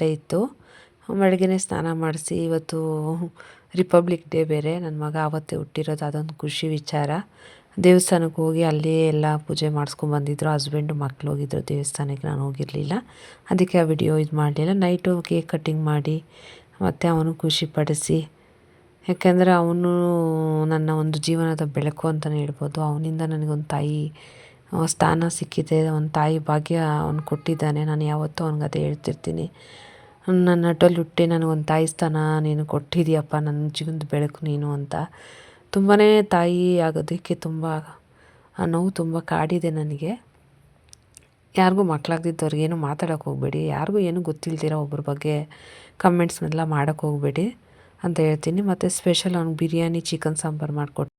ಅಷ್ಟೇ ಇತ್ತು. ಬೆಳಗ್ಗೆನೇ ಸ್ನಾನ ಮಾಡಿಸಿ, ಇವತ್ತು ರಿಪಬ್ಲಿಕ್ ಡೇ ಬೇರೆ, ನನ್ನ ಮಗ ಆವತ್ತೇ ಹುಟ್ಟಿರೋದು, ಅದೊಂದು ಖುಷಿ ವಿಚಾರ. ದೇವಸ್ಥಾನಕ್ಕೆ ಹೋಗಿ ಅಲ್ಲೇ ಎಲ್ಲ ಪೂಜೆ ಮಾಡಿಸ್ಕೊಂಬಂದಿದ್ರು. ಹಸ್ಬೆಂಡು ಮಕ್ಳು ಹೋಗಿದ್ರು ದೇವಸ್ಥಾನಕ್ಕೆ, ನಾನು ಹೋಗಿರಲಿಲ್ಲ. ಅದಕ್ಕೆ ಆ ವಿಡಿಯೋ ಇದು ಮಾಡಲಿಲ್ಲ. ನೈಟು ಕೇಕ್ ಕಟ್ಟಿಂಗ್ ಮಾಡಿ ಮತ್ತು ಅವನು ಖುಷಿಪಡಿಸಿ, ಯಾಕೆಂದರೆ ಅವನು ನನ್ನ ಒಂದು ಜೀವನದ ಬೆಳಕು ಅಂತಲೇ ಹೇಳ್ಬೋದು. ಅವನಿಂದ ನನಗೊಂದು ತಾಯಿ ಸ್ಥಾನ ಸಿಕ್ಕಿದೆ, ಒಂದು ತಾಯಿ ಭಾಗ್ಯ ಅವನು ಕೊಟ್ಟಿದ್ದಾನೆ. ನಾನು ಯಾವತ್ತೂ ಅವ್ನಿಗೆ ಅದೇ ಹೇಳ್ತಿರ್ತೀನಿ, ನನ್ನ ನಟಲ್ಲಿ ಹುಟ್ಟಿ ನನಗೊಂದು ತಾಯಿ ಸ್ಥಾನ ನೀನು ಕೊಟ್ಟಿದ್ದೀಯಪ್ಪ, ನನ್ನ ಜೀವನದ ಬೆಳಕು ನೀನು ಅಂತ. ತುಂಬಾ ತಾಯಿ ಆಗೋದಕ್ಕೆ ತುಂಬ ನೋವು ತುಂಬ ಕಾಡಿದೆ ನನಗೆ. ಯಾರಿಗೂ ಮಕ್ಕಳಾಗದಿದ್ದವ್ರಿಗೇನು ಮಾತಾಡೋಕ್ಕೆ ಹೋಗಬೇಡಿ, ಯಾರಿಗೂ ಏನೂ ಗೊತ್ತಿಲ್ದಿರೋ ಒಬ್ಬರ ಬಗ್ಗೆ ಕಮೆಂಟ್ಸ್ನೆಲ್ಲ ಮಾಡೋಕ್ಕೆ ಹೋಗಬೇಡಿ ಅಂತ ಹೇಳ್ತೀನಿ. ಮತ್ತು ಸ್ಪೆಷಲ್ ಅವ್ನಿಗೆ ಬಿರಿಯಾನಿ ಚಿಕನ್ ಸಾಂಬಾರು ಮಾಡಿಕೊಟ್ಟು